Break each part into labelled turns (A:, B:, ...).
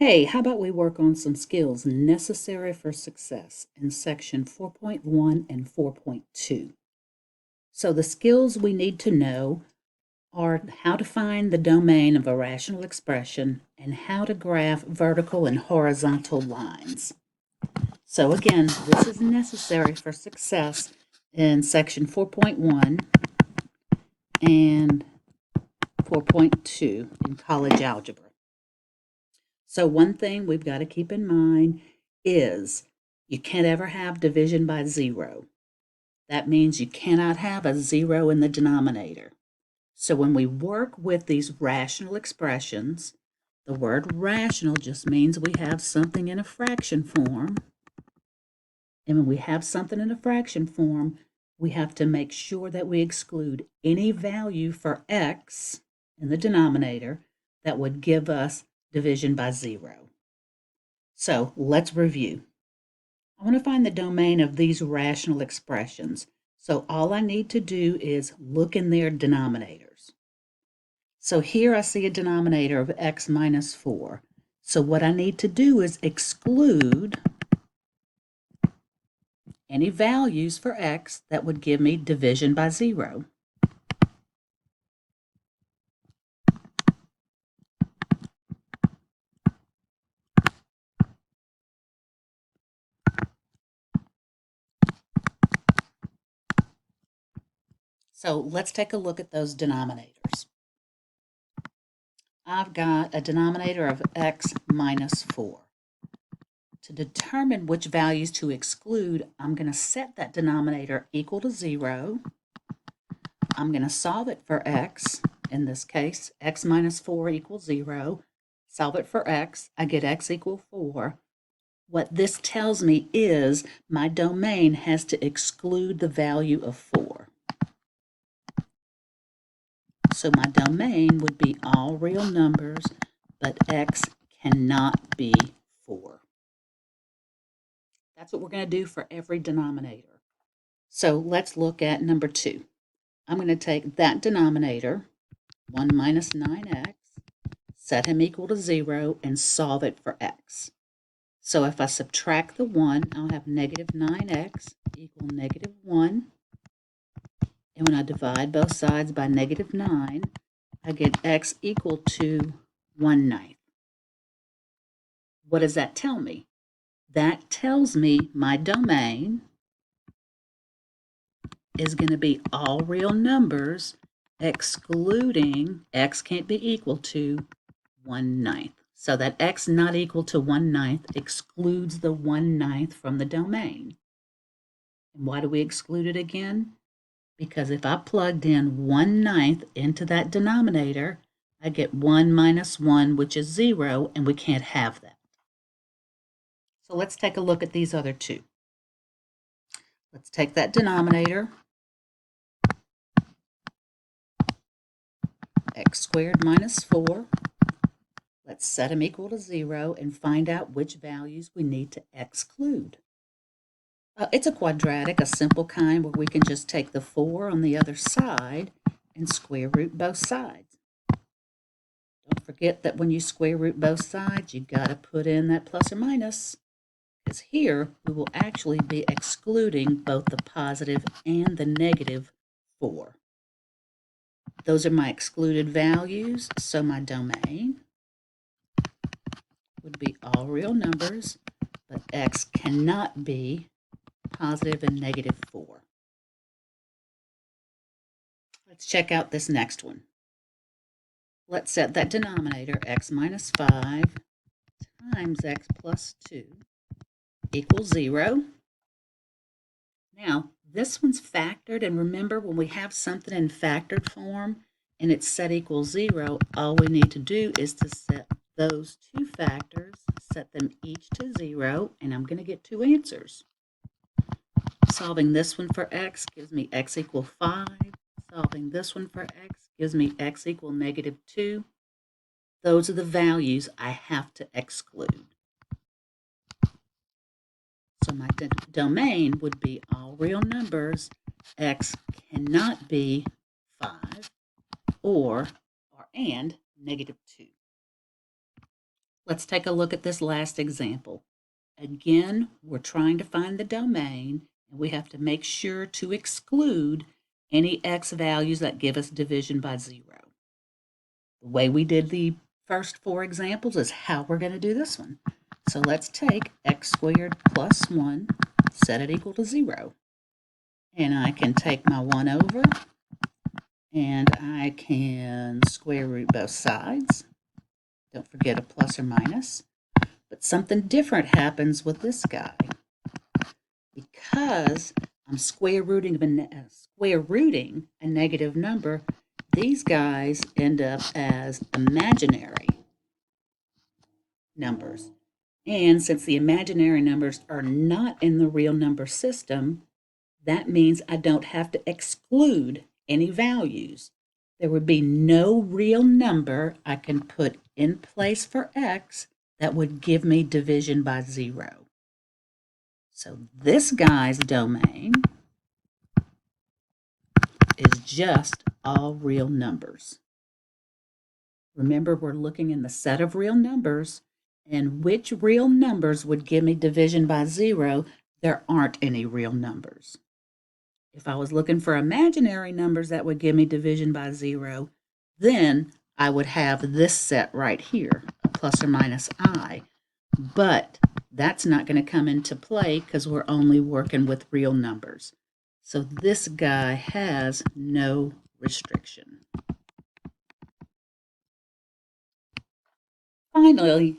A: Hey, how about we work on some skills necessary for success in section 4.1 and 4.2? So the skills we need to know are how to find the domain of a rational expression and how to graph vertical and horizontal lines. So again, this is necessary for success in section 4.1 and 4.2 in college algebra. So one thing we've got to keep in mind is you can't ever have division by zero. That means you cannot have a zero in the denominator. So when we work with these rational expressions, the word rational just means we have something in a fraction form. And when we have something in a fraction form, we have to make sure that we exclude any value for x in the denominator that would give us division by zero. So let's review. I want to find the domain of these rational expressions. So all I need to do is look in their denominators. So here I see a denominator of x minus 4. So what I need to do is exclude any values for x that would give me division by 0. So let's take a look at those denominators. I've got a denominator of x minus 4. To determine which values to exclude, I'm going to set that denominator equal to 0. I'm going to solve it for x. In this case, x minus 4 equals 0. Solve it for x. I get x equal 4. What this tells me is my domain has to exclude the value of 4. So my domain would be all real numbers, but x cannot be 4. That's what we're going to do for every denominator. So let's look at number 2. I'm going to take that denominator, 1 minus 9x, set him equal to 0, and solve it for x. So if I subtract the 1, I'll have negative 9x equal negative 1. And when I divide both sides by negative 9, I get x equal to 1/9. What does that tell me? That tells me my domain is going to be all real numbers, excluding x can't be equal to 1/9. So that x not equal to 1/9 excludes the 1/9 from the domain. And why do we exclude it again? Because if I plugged in 1/9 into that denominator, I get 1 minus 1, which is 0, and we can't have that. So let's take a look at these other two. Let's take that denominator, x squared minus 4. Let's set them equal to 0 and find out which values we need to exclude. It's a quadratic, a simple kind where we can just take the 4 on the other side and square root both sides. Don't forget that when you square root both sides, you've got to put in that plus or minus, because here we will actually be excluding both the positive and the negative 4. Those are my excluded values, so my domain would be all real numbers, but x cannot be positive and negative 4. Let's check out this next one. Let's set that denominator, x minus 5 times x plus 2 equals 0. Now, this one's factored, and remember when we have something in factored form and it's set equals 0, all we need to do is to set those two factors, set them each to 0, and I'm going to get two answers. Solving this one for x gives me x equal 5. Solving this one for x gives me x equal negative 2. Those are the values I have to exclude. So my domain would be all real numbers. X cannot be 5 and negative 2. Let's take a look at this last example. Again, we're trying to find the domain, and we have to make sure to exclude any x values that give us division by 0. The way we did the first 4 examples is how we're going to do this one. So let's take x squared plus 1, set it equal to 0. And I can take my 1 over, and I can square root both sides. Don't forget a plus or minus. But something different happens with this guy. Because I'm square rooting a negative number, these guys end up as imaginary numbers. And since the imaginary numbers are not in the real number system, that means I don't have to exclude any values. There would be no real number I can put in place for x that would give me division by 0. So this guy's domain is just all real numbers. Remember, we're looking in the set of real numbers, and which real numbers would give me division by 0? There aren't any real numbers. If I was looking for imaginary numbers that would give me division by 0, then I would have this set right here, a plus or minus I. But that's not going to come into play because we're only working with real numbers. So this guy has no restriction. Finally,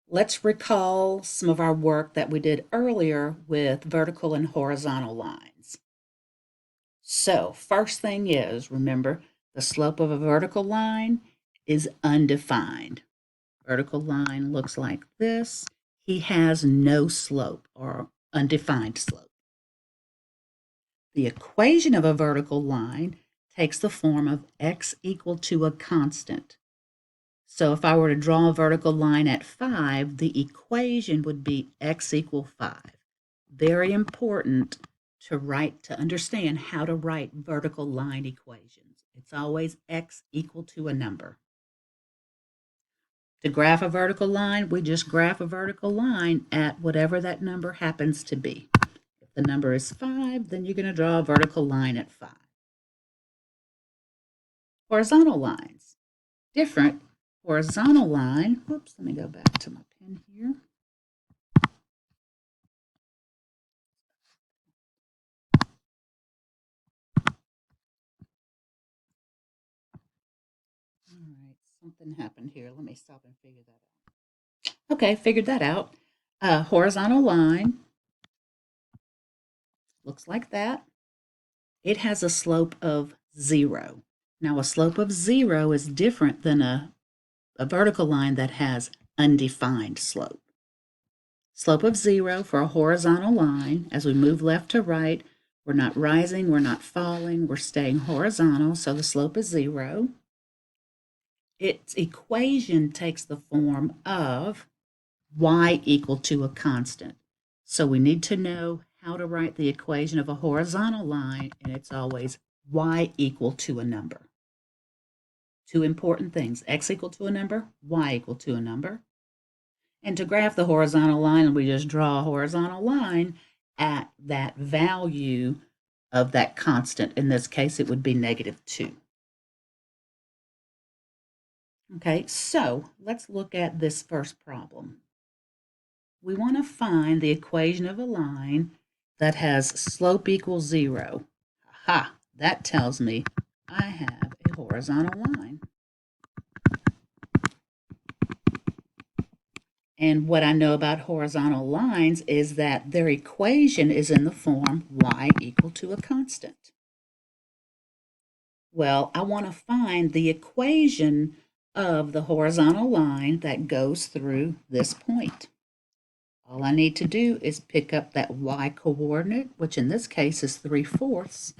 A: let's recall some of our work that we did earlier with vertical and horizontal lines. So first thing is, remember, the slope of a vertical line is undefined. Vertical line looks like this. He has no slope or undefined slope. The equation of a vertical line takes the form of x equal to a constant. So if I were to draw a vertical line at 5, the equation would be x equal 5. Very important to understand how to write vertical line equations. It's always x equal to a number. To graph a vertical line, we just graph a vertical line at whatever that number happens to be. If the number is 5, then you're going to draw a vertical line at 5. Horizontal lines. Different. Horizontal line, whoops, let me go back to my pen here. All right, something happened here. Let me stop and figure that out. Okay, figured that out. Horizontal line looks like that. It has a slope of 0. Now, a slope of 0 is different than a vertical line that has undefined slope. Slope of 0 for a horizontal line, as we move left to right, we're not rising, we're not falling, we're staying horizontal, so the slope is 0. Its equation takes the form of y equal to a constant. So we need to know how to write the equation of a horizontal line, and it's always y equal to a number. Two important things, x equal to a number, y equal to a number. And to graph the horizontal line, we just draw a horizontal line at that value of that constant. In this case, it would be -2. Okay, so let's look at this first problem. We want to find the equation of a line that has slope equals 0. Aha, that tells me I have a horizontal line. And what I know about horizontal lines is that their equation is in the form y equal to a constant. Well, I want to find the equation of the horizontal line that goes through this point. All I need to do is pick up that y coordinate, which in this case is 3/4,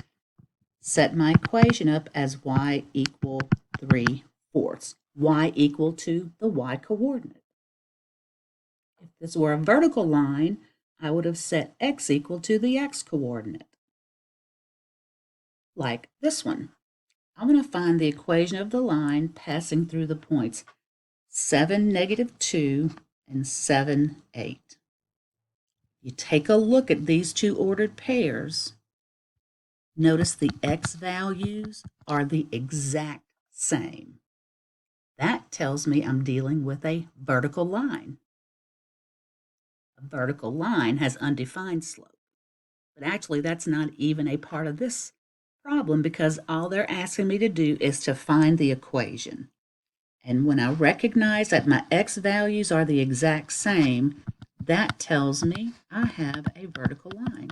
A: set my equation up as y equal 3/4, y equal to the y coordinate. If this were a vertical line, I would have set x equal to the x coordinate, like this one. I want to find the equation of the line passing through the points 7, -2, and 7, 8. You take a look at these two ordered pairs. Notice the x values are the exact same. That tells me I'm dealing with a vertical line. A vertical line has undefined slope. But actually, that's not even a part of this problem because all they're asking me to do is to find the equation. And when I recognize that my x values are the exact same, that tells me I have a vertical line.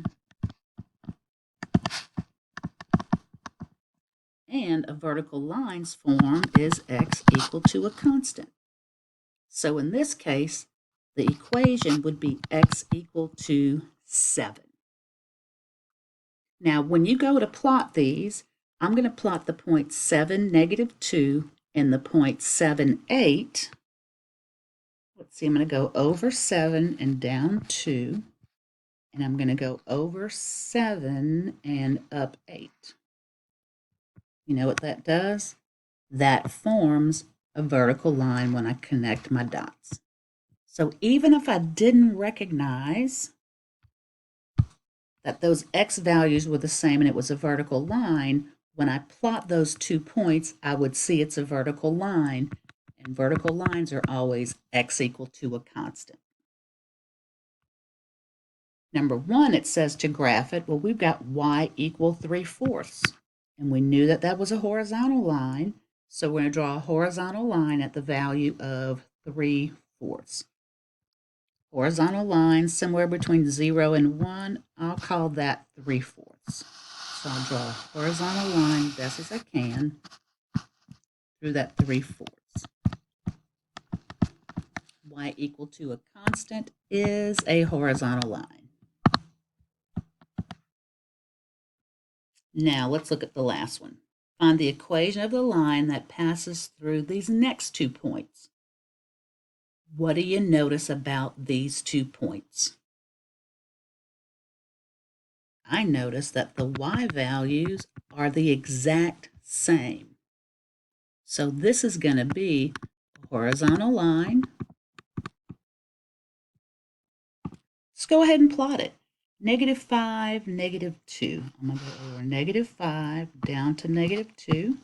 A: And a vertical line's form is x equal to a constant. So in this case, the equation would be x equal to 7. Now, when you go to plot these, I'm going to plot the point 7, -2, and the point 7, 8. Let's see, I'm going to go over 7 and down 2. And I'm going to go over 7 and up 8. You know what that does? That forms a vertical line when I connect my dots. So even if I didn't recognize that those x values were the same and it was a vertical line, when I plot those 2 points, I would see it's a vertical line. And vertical lines are always x equal to a constant. Number 1, it says to graph it. Well, we've got y equal 3/4. And we knew that that was a horizontal line. So we're going to draw a horizontal line at the value of 3/4. Horizontal line somewhere between 0 and 1. I'll call that 3/4. So I'll draw a horizontal line best as I can through that 3/4. Y equal to a constant is a horizontal line. Now let's look at the last one. Find the equation of the line that passes through these next 2 points. What do you notice about these 2 points? I notice that the y values are the exact same. So this is going to be a horizontal line. Let's go ahead and plot it. -5, -2. I'm going to go over -5 down to -2.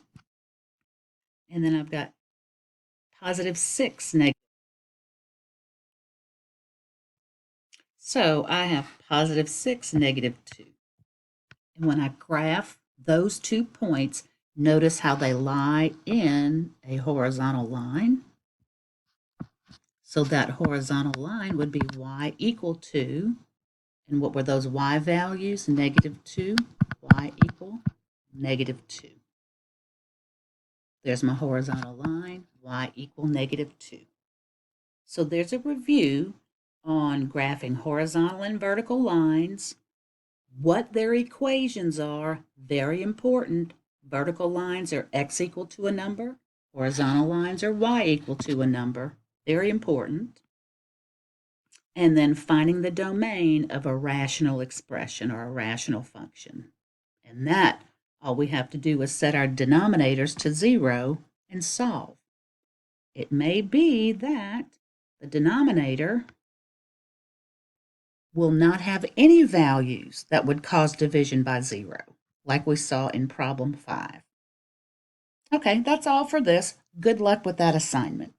A: And then I've got +6 negative. So I have +6, -2. And when I graph those 2 points, notice how they lie in a horizontal line. So that horizontal line would be y equal to, and what were those y values? -2, y equal -2. There's my horizontal line, y equal -2. So there's a review on graphing horizontal and vertical lines, what their equations are, very important. Vertical lines are x equal to a number. Horizontal lines are y equal to a number. Very important. And then finding the domain of a rational expression or a rational function. And that, all we have to do is set our denominators to 0 and solve. It may be that the denominator will not have any values that would cause division by 0, like we saw in problem 5. Okay, that's all for this. Good luck with that assignment.